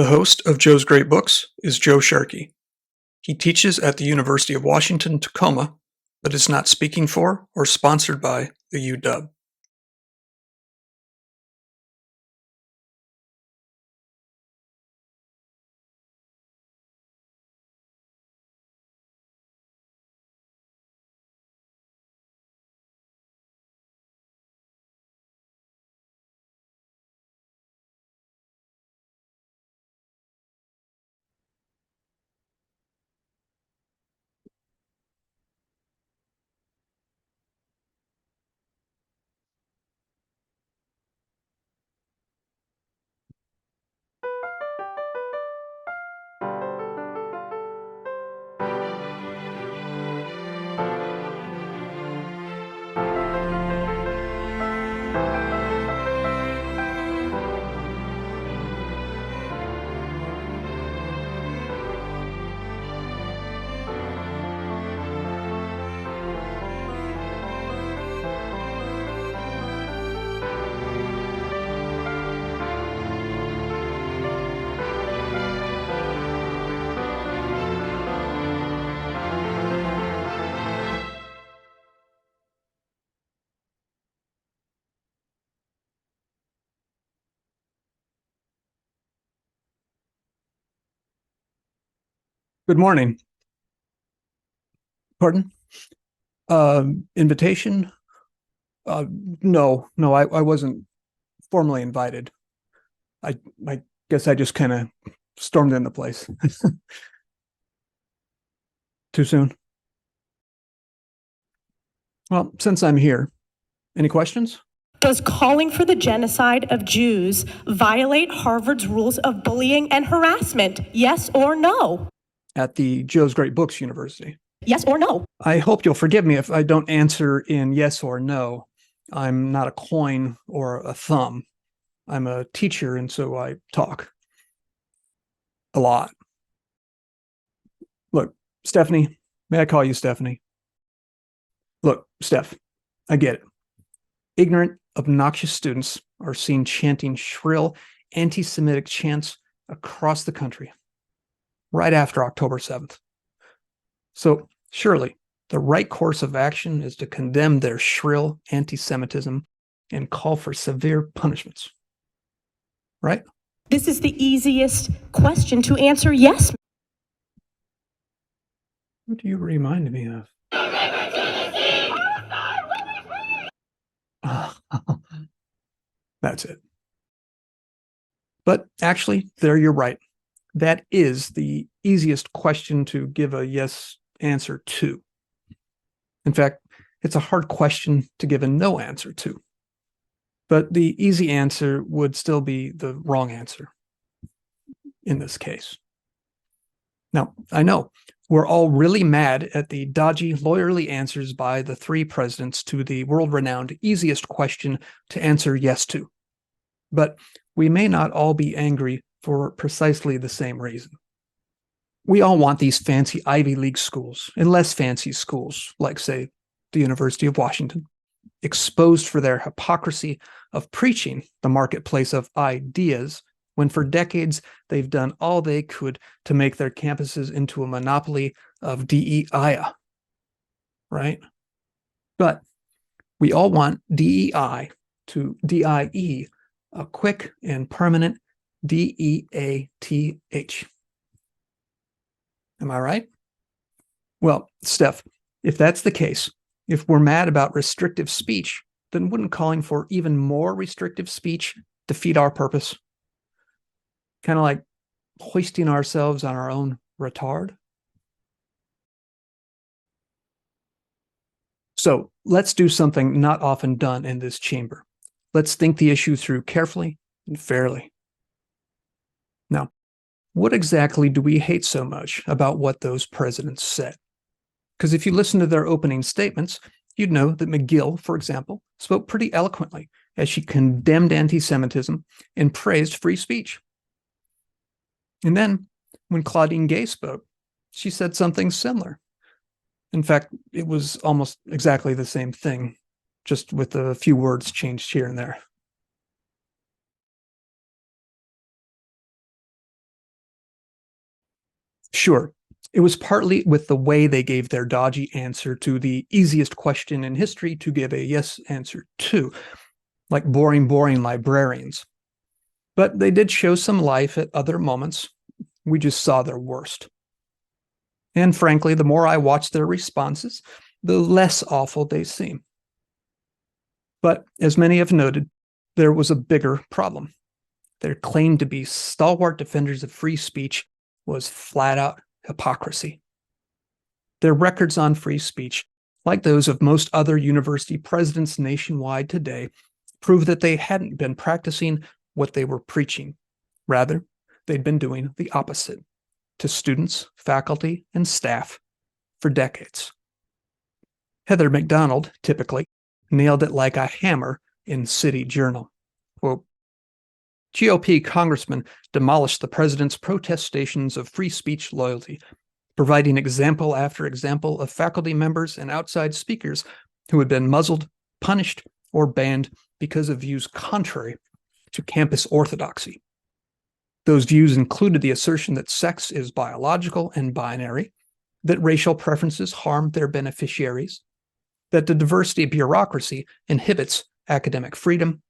The host of Joe's Great Books is Joe Sharkey. He teaches at the University of Washington, Tacoma, but is not speaking for or sponsored by the UW. Good morning. Pardon? Invitation? No, I wasn't formally invited. I guess I just kind of stormed in the place. Too soon? Well, since I'm here, any questions? Does calling for the genocide of Jews violate Harvard's rules of bullying and harassment? Yes or no? At the Joe's Great Books University. Yes or no? I hope you'll forgive me if I don't answer in yes or no. I'm not a coin or a thumb. I'm a teacher, and so I talk a lot. Look, Stephanie, may I call you Stephanie? Look, Steph, I get it. Ignorant, obnoxious students are seen chanting shrill, anti-Semitic chants across the country right after October 7th. So surely the right course of action is to condemn their shrill anti-Semitism and call for severe punishments. Right? This is the easiest question to answer yes. Who do you remind me of? That's it. But actually, there you're right. That is the easiest question to give a yes answer to. In fact, it's a hard question to give a no answer to. But the easy answer would still be the wrong answer in this case. Now, I know we're all really mad at the dodgy, lawyerly answers by the three presidents to the world-renowned easiest question to answer yes to. But we may not all be angry for precisely the same reason. We all want these fancy Ivy League schools and less fancy schools, like, say, the University of Washington, exposed for their hypocrisy of preaching the marketplace of ideas when for decades they've done all they could to make their campuses into a monopoly of DEI, right? But we all want DEI to DIE, a quick and permanent DEATH. Am I right? Well, Steph, if that's the case, if we're mad about restrictive speech, then wouldn't calling for even more restrictive speech defeat our purpose? Kind of like hoisting ourselves on our own retard? So let's do something not often done in this chamber. Let's think the issue through carefully and fairly. Now, what exactly do we hate so much about what those presidents said? Because if you listen to their opening statements, you'd know that McGill, for example, spoke pretty eloquently as she condemned anti-Semitism and praised free speech. And then, when Claudine Gay spoke, she said something similar. In fact, it was almost exactly the same thing, just with a few words changed here and there. Sure, it was partly with the way they gave their dodgy answer to the easiest question in history to give a yes answer to, like boring librarians. But they did show some life at other moments. We just saw their worst. And frankly, the more I watch their responses, the less awful they seem. But as many have noted, there was a bigger problem. Their claim to be stalwart defenders of free speech was flat out hypocrisy. Their records on free speech, like those of most other university presidents nationwide today, prove that they hadn't been practicing what they were preaching. Rather, they'd been doing the opposite to students, faculty, and staff for decades. Heather MacDonald, typically, nailed it like a hammer in City Journal. Quote, GOP congressmen demolished the president's protest stations of free speech loyalty, providing example after example of faculty members and outside speakers who had been muzzled, punished, or banned because of views contrary to campus orthodoxy. Those views included the assertion that sex is biological and binary, that racial preferences harm their beneficiaries, that the diversity bureaucracy inhibits academic freedom,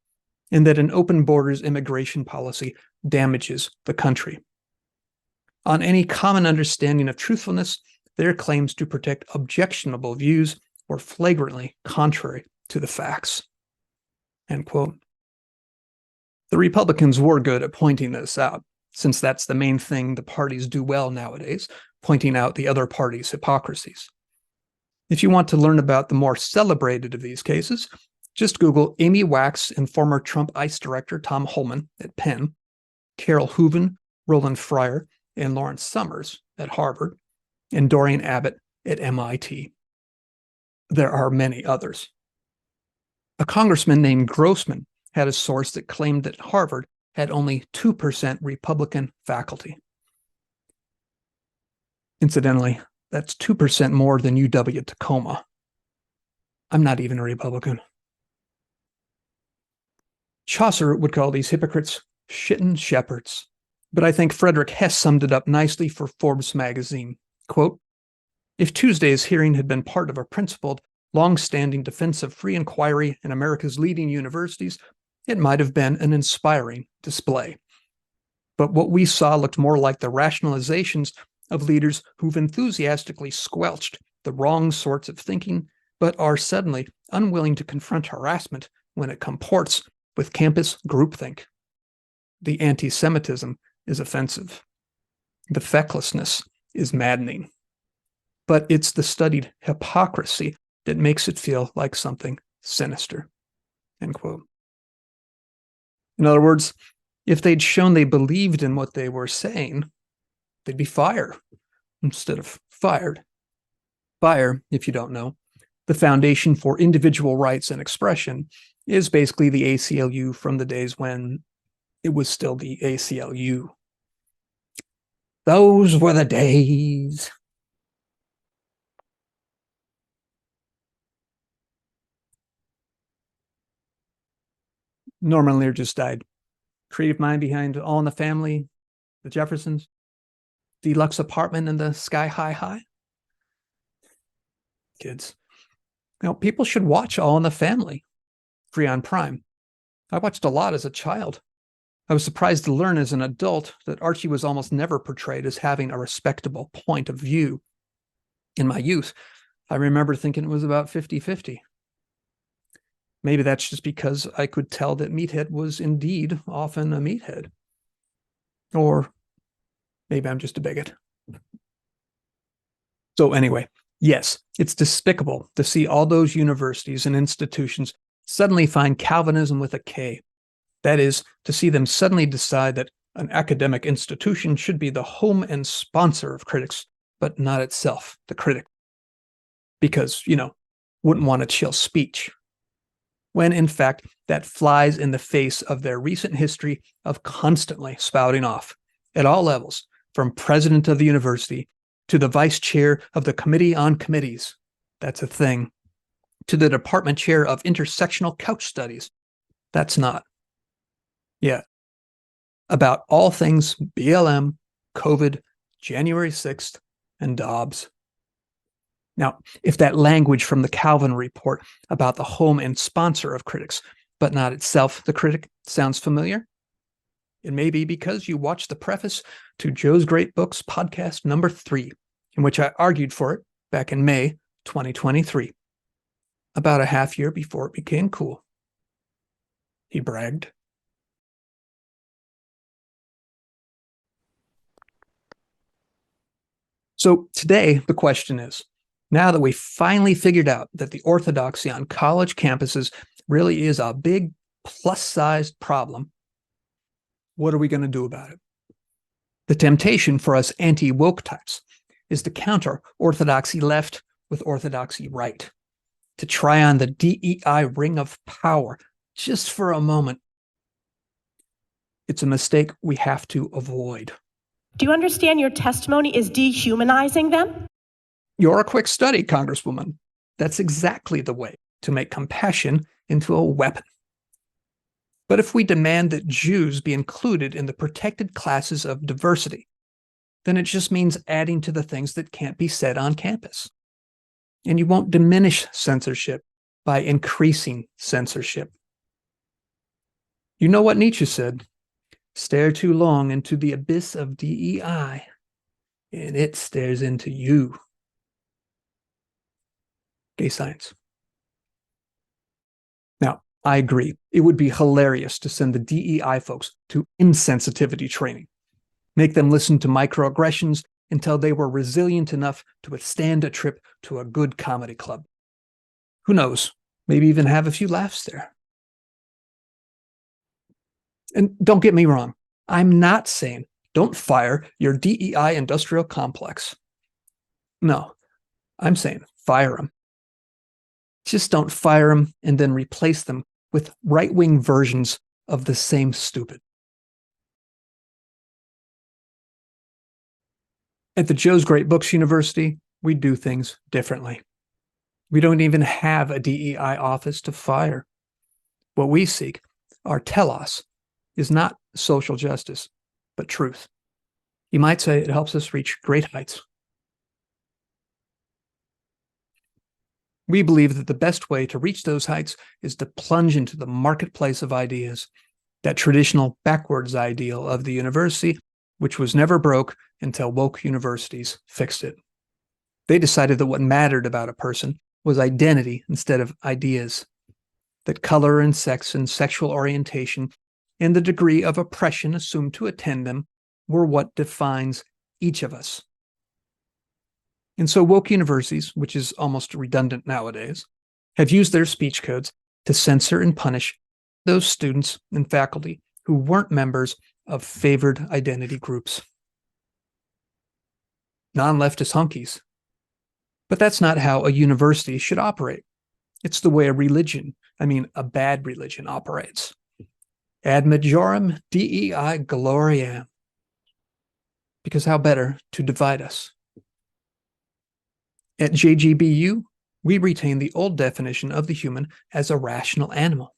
and that an open borders immigration policy damages the country. On any common understanding of truthfulness, their claims to protect objectionable views were flagrantly contrary to the facts. End quote. The Republicans were good at pointing this out, since that's the main thing the parties do well nowadays, pointing out the other party's hypocrisies. If you want to learn about the more celebrated of these cases, just Google Amy Wax and former Trump ICE Director Tom Homan at Penn, Carol Hooven, Roland Fryer, and Lawrence Summers at Harvard, and Dorian Abbott at MIT. There are many others. A congressman named Grossman had a source that claimed that Harvard had only 2% Republican faculty. Incidentally, that's 2% more than UW-Tacoma. I'm not even a Republican. Chaucer would call these hypocrites shittin' shepherds, but I think Frederick Hess summed it up nicely for Forbes magazine. Quote, if Tuesday's hearing had been part of a principled, long-standing defense of free inquiry in America's leading universities, it might have been an inspiring display. But what we saw looked more like the rationalizations of leaders who've enthusiastically squelched the wrong sorts of thinking, but are suddenly unwilling to confront harassment when it comports with campus groupthink. The anti-Semitism is offensive. The fecklessness is maddening. But it's the studied hypocrisy that makes it feel like something sinister. End quote. In other words, if they'd shown they believed in what they were saying, they'd be fired instead of fired. FIRE, if you don't know, the Foundation for Individual Rights and Expression, is basically the ACLU from the days when it was still the ACLU. Those were the days. Norman Lear just died. Creative mind behind All in the Family, The Jeffersons, Deluxe Apartment in the Sky High. Kids. People should watch All in the Family, free on Prime. I watched a lot as a child. I was surprised to learn as an adult that Archie was almost never portrayed as having a respectable point of view. In my youth, I remember thinking it was about 50-50. Maybe that's just because I could tell that Meathead was indeed often a meathead. Or maybe I'm just a bigot. So anyway, yes, it's despicable to see all those universities and institutions suddenly find Calvinism with a K. That is, to see them suddenly decide that an academic institution should be the home and sponsor of critics, but not itself the critic. Because, wouldn't want to chill speech. When, in fact, that flies in the face of their recent history of constantly spouting off, at all levels, from president of the university to the vice chair of the Committee on Committees, that's a thing, to the department chair of intersectional couch studies, that's not. Yeah. About all things BLM, COVID, January 6th, and Dobbs. Now, if that language from the Calvin report about the home and sponsor of critics, but not itself the critic, sounds familiar, it may be because you watched the preface to Joe's Great Books podcast number 3, in which I argued for it back in May 2023, about a half year before it became cool. He bragged. So today, the question is, now that we finally figured out that the orthodoxy on college campuses really is a big plus-sized problem, what are we going to do about it? The temptation for us anti-woke types is to counter orthodoxy left with orthodoxy right, to try on the DEI ring of power just for a moment. It's a mistake we have to avoid. Do you understand your testimony is dehumanizing them? You're a quick study, Congresswoman. That's exactly the way to make compassion into a weapon. But if we demand that Jews be included in the protected classes of diversity, then it just means adding to the things that can't be said on campus. And you won't diminish censorship by increasing censorship. You know what Nietzsche said? Stare too long into the abyss of DEI, and it stares into you. Gay science. Now, I agree. It would be hilarious to send the DEI folks to insensitivity training, make them listen to microaggressions until they were resilient enough to withstand a trip to a good comedy club. Who knows? Maybe even have a few laughs there. And don't get me wrong, I'm not saying don't fire your DEI Industrial Complex. No, I'm saying fire them. Just don't fire them and then replace them with right-wing versions of the same stupid. At the Joe's Great Books University, we do things differently. We don't even have a DEI office to fire. What we seek, our telos, is not social justice, but truth. You might say it helps us reach great heights. We believe that the best way to reach those heights is to plunge into the marketplace of ideas, that traditional backwards ideal of the university, which was never broke until woke universities fixed it. They decided that what mattered about a person was identity instead of ideas, that color and sex and sexual orientation and the degree of oppression assumed to attend them were what defines each of us. And so woke universities, which is almost redundant nowadays, have used their speech codes to censor and punish those students and faculty who weren't members of favored identity groups. Non-leftist hunkies. But that's not how a university should operate. It's the way a bad religion operates. Ad majorem DEI gloriam. Because how better to divide us? At JGBU, we retain the old definition of the human as a rational animal.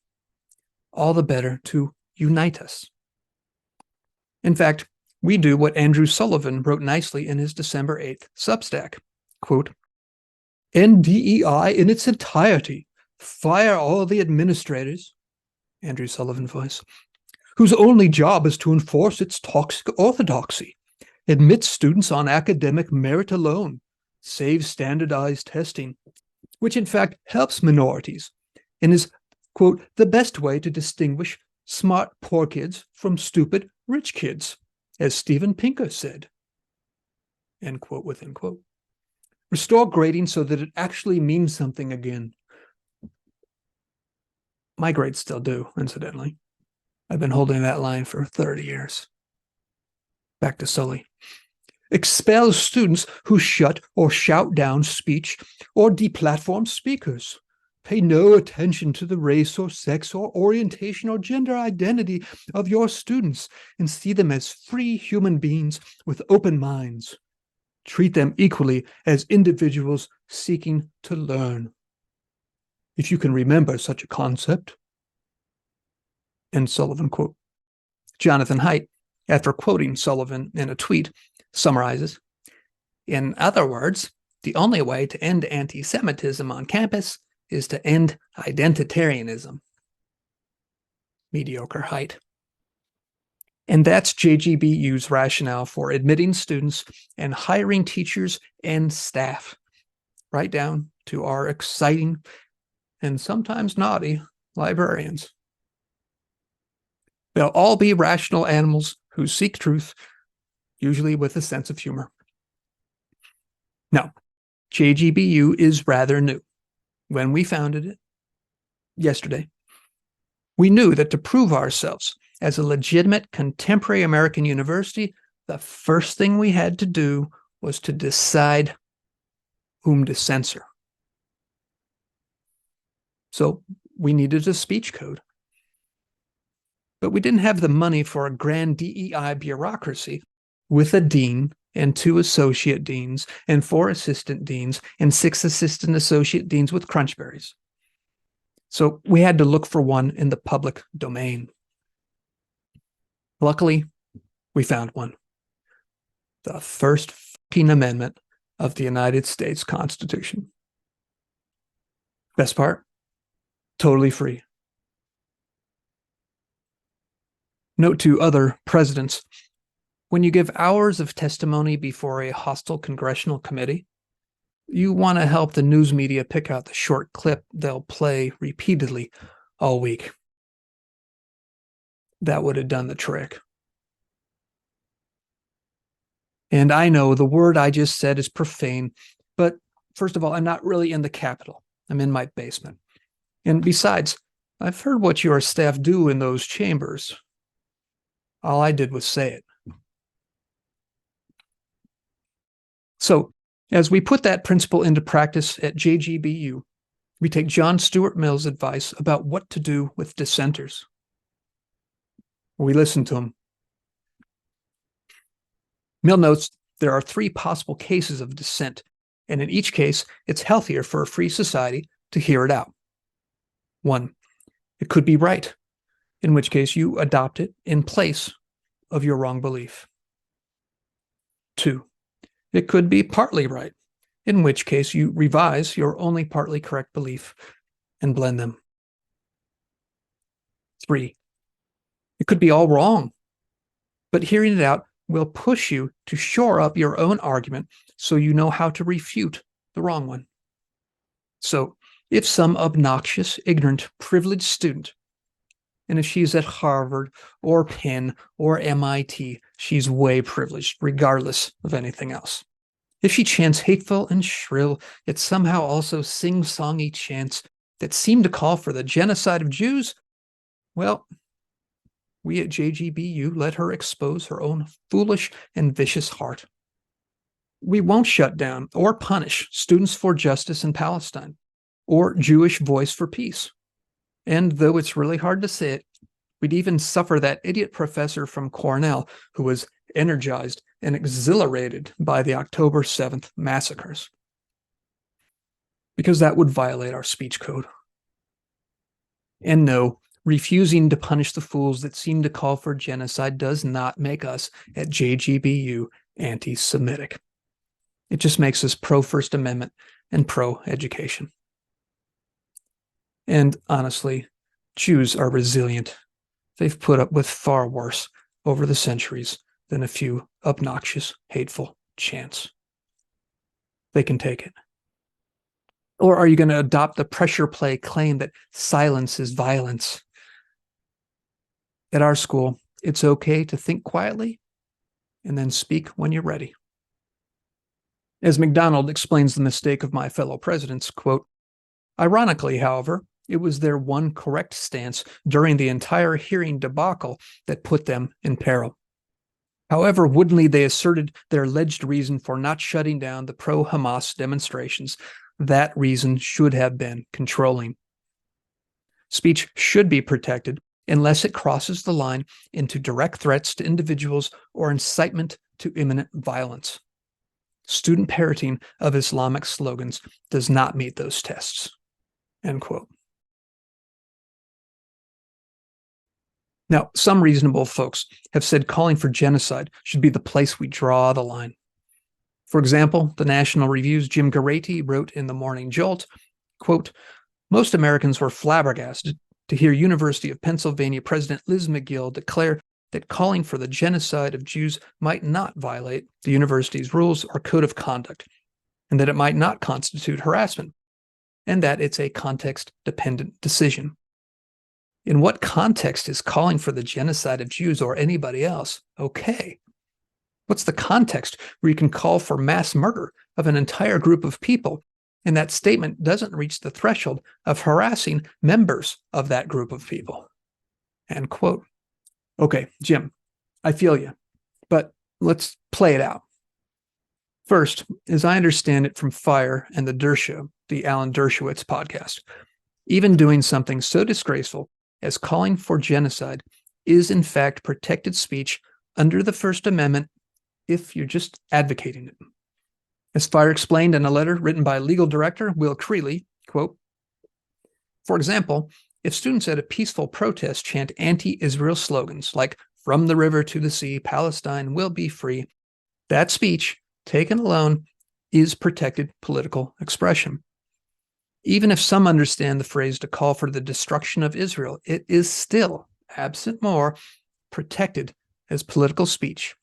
All the better to unite us. In fact, we do what Andrew Sullivan wrote nicely in his December 8th Substack. Quote, "End DEI in its entirety. Fire all the administrators," Andrew Sullivan voice, "whose only job is to enforce its toxic orthodoxy, admit students on academic merit alone, save standardized testing, which in fact helps minorities and is, quote, the best way to distinguish smart poor kids from stupid rich kids, as Steven Pinker said," end quote within quote. Restore grading so that it actually means something again. My grades still do, incidentally. I've been holding that line for 30 years. Back to Sully. Expel students who shut or shout down speech or deplatform speakers. Pay no attention to the race or sex or orientation or gender identity of your students and see them as free human beings with open minds. Treat them equally as individuals seeking to learn. If you can remember such a concept. End Sullivan quote. Jonathan Haidt, after quoting Sullivan in a tweet, summarizes, in other words, the only way to end anti-Semitism on campus is to end identitarianism. Mediocre Haidt. And that's JGBU's rationale for admitting students and hiring teachers and staff, right down to our exciting and sometimes naughty librarians. They'll all be rational animals who seek truth, usually with a sense of humor. Now, JGBU is rather new. When we founded it yesterday, we knew that to prove ourselves as a legitimate contemporary American university, the first thing we had to do was to decide whom to censor. So we needed a speech code. But we didn't have the money for a grand DEI bureaucracy with a dean and 2 associate deans and 4 assistant deans and 6 assistant associate deans with crunchberries. So we had to look for one in the public domain. Luckily, we found one. The first fucking amendment of the United States Constitution. Best part? Totally free. Note to other presidents, when you give hours of testimony before a hostile congressional committee, you want to help the news media pick out the short clip they'll play repeatedly all week. That would have done the trick. And I know the word I just said is profane, but first of all, I'm not really in the Capitol. I'm in my basement. And besides, I've heard what your staff do in those chambers. All I did was say it. So, as we put that principle into practice at JGBU, we take John Stuart Mill's advice about what to do with dissenters. We listen to him. Mill notes there are 3 possible cases of dissent, and in each case, it's healthier for a free society to hear it out. 1, it could be right, in which case you adopt it in place of your wrong belief. 2, it could be partly right, in which case you revise your only partly correct belief and blend them. 3, it could be all wrong, but hearing it out will push you to shore up your own argument so you know how to refute the wrong one. So, if some obnoxious, ignorant, privileged student, and if she's at Harvard or Penn or MIT, she's way privileged regardless of anything else. If she chants hateful and shrill, yet somehow also sing-songy chants that seem to call for the genocide of Jews, well, we at JGBU let her expose her own foolish and vicious heart. We won't shut down or punish Students for Justice in Palestine or Jewish Voice for Peace. And though it's really hard to say it, we'd even suffer that idiot professor from Cornell who was energized and exhilarated by the October 7th massacres, because that would violate our speech code. And no, refusing to punish the fools that seem to call for genocide does not make us at JGBU anti-Semitic. It just makes us pro-First Amendment and pro-education. And honestly, Jews are resilient. They've put up with far worse over the centuries than a few obnoxious, hateful chants. They can take it. Or are you going to adopt the pressure play claim that silence is violence? At our school, it's okay to think quietly and then speak when you're ready. As MacDonald explains the mistake of my fellow presidents, quote, ironically, however, it was their one correct stance during the entire hearing debacle that put them in peril. However woodenly they asserted their alleged reason for not shutting down the pro-Hamas demonstrations, that reason should have been controlling. Speech should be protected unless it crosses the line into direct threats to individuals or incitement to imminent violence. Student parroting of Islamic slogans does not meet those tests. End quote. Now, some reasonable folks have said calling for genocide should be the place we draw the line. For example, the National Review's Jim Garrity wrote in the Morning Jolt, quote, "Most Americans were flabbergasted to hear University of Pennsylvania President Liz McGill declare that calling for the genocide of Jews might not violate the university's rules or code of conduct, and that it might not constitute harassment, and that it's a context-dependent decision. In what context is calling for the genocide of Jews or anybody else okay? What's the context where you can call for mass murder of an entire group of people, and that statement doesn't reach the threshold of harassing members of that group of people?" End quote. Okay, Jim, I feel you, but let's play it out. First, as I understand it from F.I.R.E and the Dershow, the Alan Dershowitz podcast, even doing something so disgraceful as calling for genocide is in fact protected speech under the First Amendment if you're just advocating it. As F.I.R.E explained in a letter written by legal director Will Creeley, quote, "For example, if students at a peaceful protest chant anti-Israel slogans like 'From the river to the sea, Palestine will be free,' that speech, taken alone, is protected political expression. Even if some understand the phrase to call for the destruction of Israel, it is still, absent more, protected as political speech,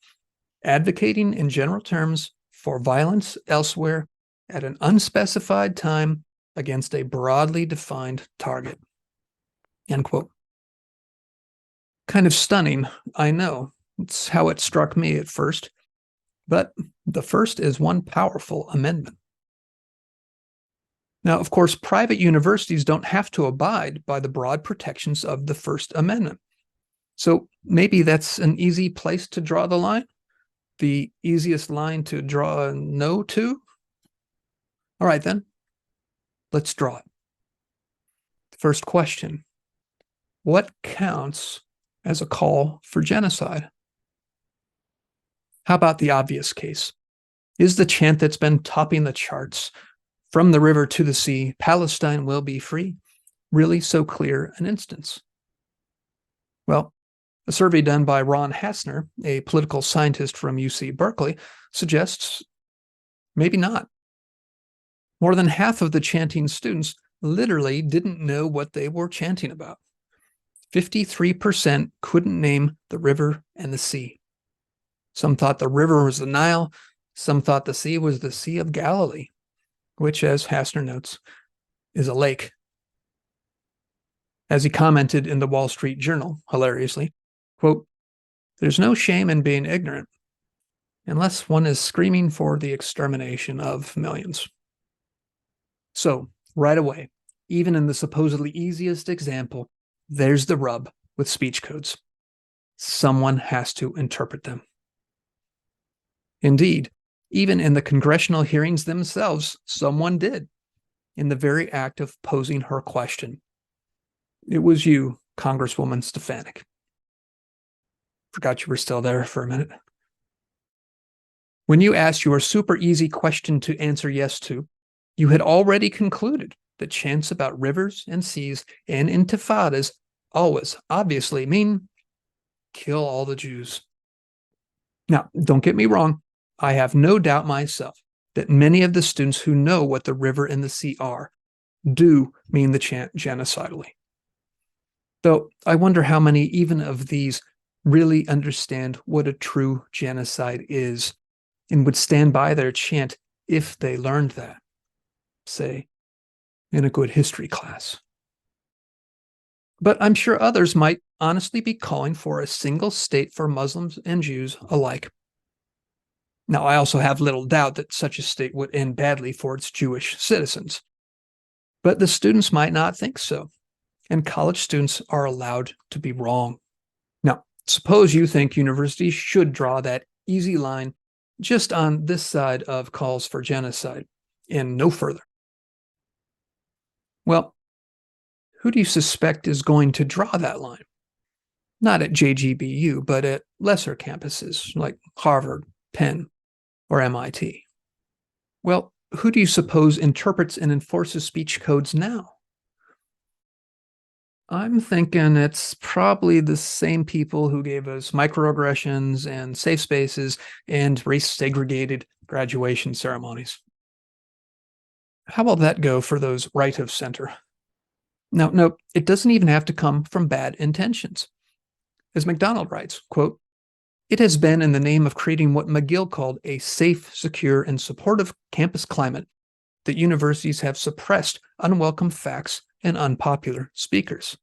advocating in general terms for violence elsewhere at an unspecified time against a broadly defined target." End quote. Kind of stunning, I know. It's how it struck me at first. But the first is one powerful amendment. Now, of course, private universities don't have to abide by the broad protections of the First Amendment. So maybe that's an easy place to draw the line? The easiest line to draw a no to? All right, then, let's draw it. First question: what counts as a call for genocide? How about the obvious case? Is the chant that's been topping the charts, "From the river to the sea, Palestine will be free," really so clear an instance? Well, a survey done by Ron Hassner, a political scientist from UC Berkeley, suggests maybe not. More than half of the chanting students literally didn't know what they were chanting about. 53% couldn't name the river and the sea. Some thought the river was the Nile. Some thought the sea was the Sea of Gáliléé, which, as Hassner notes, is a lake. As he commented in the Wall Street Journal, hilariously, quote, "There's no shame in being ignorant, unless one is screaming for the extermination of millions." So, right away, even in the supposedly easiest example, there's the rub with speech codes. Someone has to interpret them. Indeed, even in the congressional hearings themselves, someone did, in the very act of posing her question. It was you, Congresswoman Stefanik. Forgot you were still there for a minute. When you asked your super easy question to answer yes to, you had already concluded that chants about rivers and seas and intifadas always obviously mean kill all the Jews. Now, don't get me wrong. I have no doubt myself that many of the students who know what the river and the sea are do mean the chant genocidally. Though I wonder how many even of these really understand what a true genocide is and would stand by their chant if they learned that, say, in a good history class. But I'm sure others might honestly be calling for a single state for Muslims and Jews alike. Now, I also have little doubt that such a state would end badly for its Jewish citizens. But the students might not think so, and college students are allowed to be wrong. Now, suppose you think universities should draw that easy line just on this side of calls for genocide and no further. Well, who do you suspect is going to draw that line? Not at JGBU, but at lesser campuses like Harvard, Penn, or MIT. Well, who do you suppose interprets and enforces speech codes now? I'm thinking it's probably the same people who gave us microaggressions and safe spaces and race-segregated graduation ceremonies. How will that go for those right of center? No, it doesn't even have to come from bad intentions. As MacDonald writes, quote, "It has been in the name of creating what McGill called a safe, secure, and supportive campus climate that universities have suppressed unwelcome facts and unpopular speakers.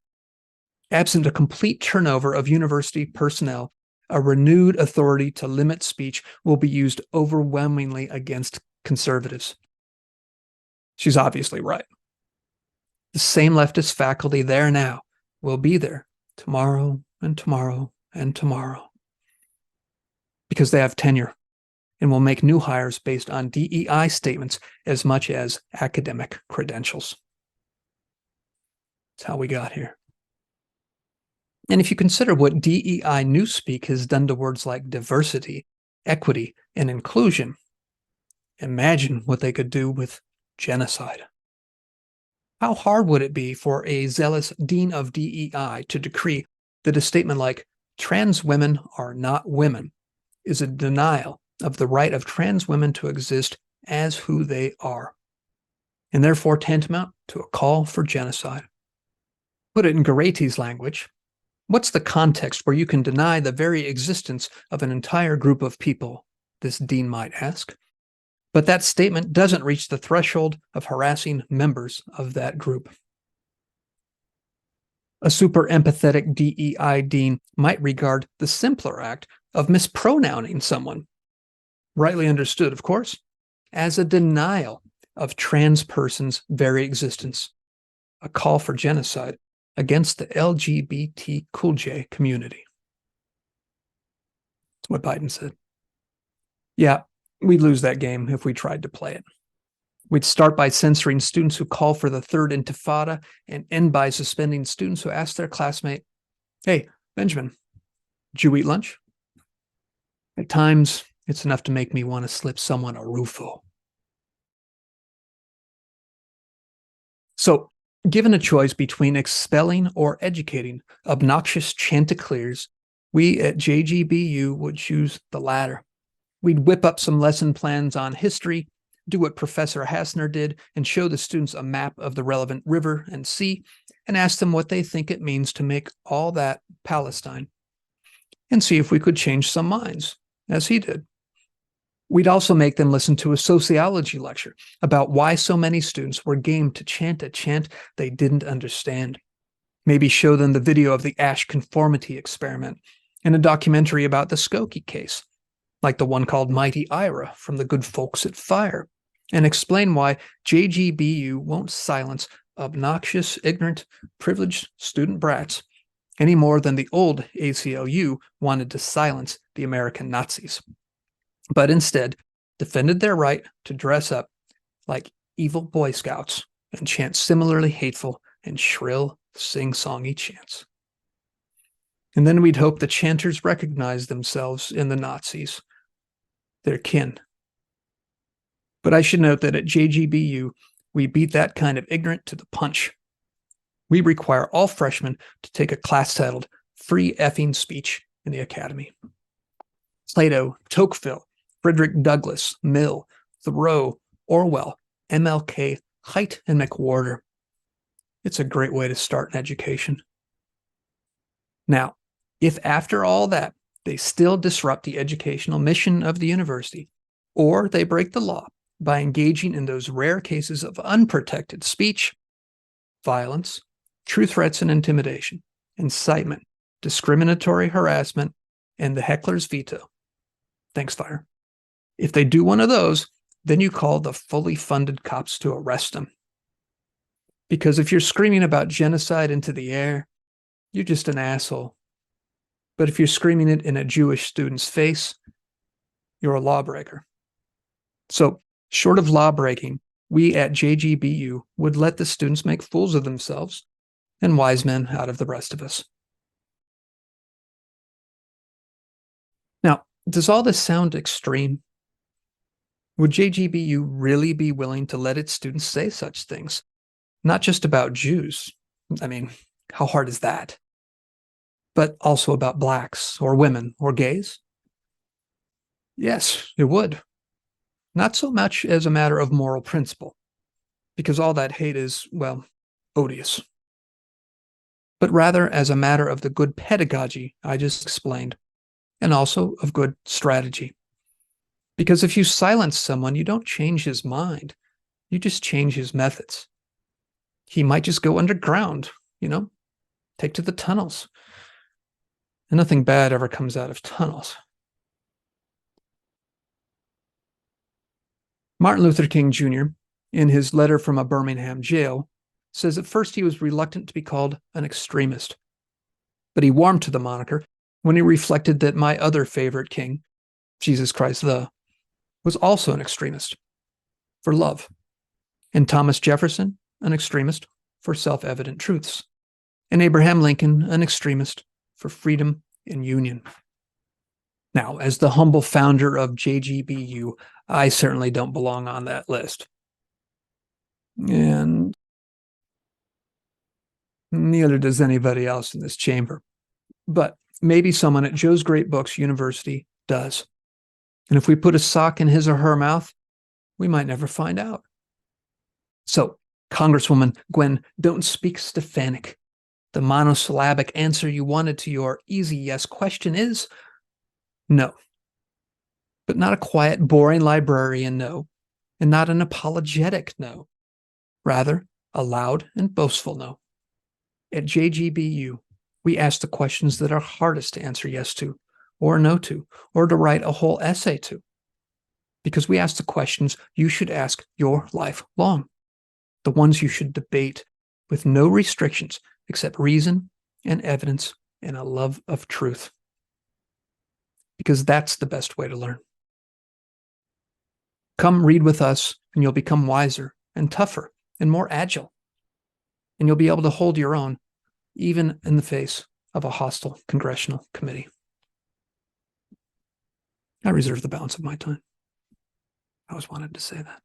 Absent a complete turnover of university personnel, a renewed authority to limit speech will be used overwhelmingly against conservatives." She's obviously right. The same leftist faculty there now will be there tomorrow and tomorrow and tomorrow because they have tenure and will make new hires based on DEI statements as much as academic credentials. That's how we got here. And if you consider what DEI newspeak has done to words like diversity, equity, and inclusion, imagine what they could do with genocide. How hard would it be for a zealous dean of DEI to decree that a statement like "trans women are not women" is a denial of the right of trans women to exist as who they are, and therefore tantamount to a call for genocide? Put it in Garete's language, what's the context where you can deny the very existence of an entire group of people, this dean might ask, but that statement doesn't reach the threshold of harassing members of that group? A super empathetic DEI dean might regard the simpler act of mispronouncing someone, rightly understood, of course, as a denial of trans persons' very existence, a call for genocide against the LGBTQJ community. That's what Biden said. Yeah, we'd lose that game if we tried to play it. We'd start by censoring students who call for the third intifada and end by suspending students who ask their classmate, "Hey, Benjamin, did you eat lunch?" At times, it's enough to make me want to slip someone a Rufo. So, given a choice between expelling or educating obnoxious chanticleers, we at JGBU would choose the latter. We'd whip up some lesson plans on history, do what Professor Hassner did, and show the students a map of the relevant river and sea, and ask them what they think it means to make all that Palestine, and see if we could change some minds, as he did. We'd also make them listen to a sociology lecture about why so many students were game to chant a chant they didn't understand. Maybe show them the video of the Ash conformity experiment and a documentary about the Skokie case, like the one called Mighty Ira from the good folks at F.I.R.E, and explain why JGBU won't silence obnoxious, ignorant, privileged student brats any more than the old ACLU wanted to silence the American Nazis, but instead defended their right to dress up like evil Boy Scouts and chant similarly hateful and shrill sing-songy chants. And then we'd hope the chanters recognize themselves in the Nazis, their kin. But I should note that at JGBU, we beat that kind of ignorant to the punch. We require all freshmen to take a class titled Free Effing Speech in the Academy. Plato, Tocqueville, Frederick Douglass, Mill, Thoreau, Orwell, MLK, Haidt, and McWhorter. It's a great way to start an education. Now, if after all that, they still disrupt the educational mission of the university, or they break the law by engaging in those rare cases of unprotected speech, violence, true threats and intimidation, incitement, discriminatory harassment, and the heckler's veto, thanks, F.I.R.E. If they do one of those, then you call the fully funded cops to arrest them. Because if you're screaming about genocide into the air, you're just an asshole. But if you're screaming it in a Jewish student's face, you're a lawbreaker. So, short of law breaking, we at JGBU would let the students make fools of themselves and wise men out of the rest of us. Now, does all this sound extreme? Would JGBU really be willing to let its students say such things? Not just about Jews. I mean, How hard is that? But also about blacks or women or gays? Yes, it would. Not so much as a matter of moral principle, because all that hate is, well, odious, but rather as a matter of the good pedagogy I just explained, and also of good strategy. Because if you silence someone, you don't change his mind. You just change his methods. He might just go underground, take to the tunnels. And nothing bad ever comes out of tunnels. Martin Luther King Jr., in his letter from a Birmingham jail, says at first he was reluctant to be called an extremist. But he warmed to the moniker when he reflected that my other favorite king, Jesus Christ was also an extremist for love, and Thomas Jefferson, an extremist for self-evident truths, and Abraham Lincoln, an extremist for freedom and union. Now, as the humble founder of JGBU, I certainly don't belong on that list. And neither does anybody else in this chamber. But maybe someone at Joe's Great Books University does. And if we put a sock in his or her mouth, we might never find out. So, Congresswoman Gwen, don't speak Stefanik. The monosyllabic answer you wanted to your easy yes question is no. But not a quiet, boring librarian no, and not an apologetic no. Rather, a loud and boastful no. At JGBU, we ask the questions that are hardest to answer yes to, or no to, or to write a whole essay to. Because we ask the questions you should ask your life long, the ones you should debate with no restrictions except reason and evidence and a love of truth. Because that's the best way to learn. Come read with us and you'll become wiser and tougher and more agile. And you'll be able to hold your own, even in the face of a hostile congressional committee. I reserve the balance of my time. I always wanted to say that.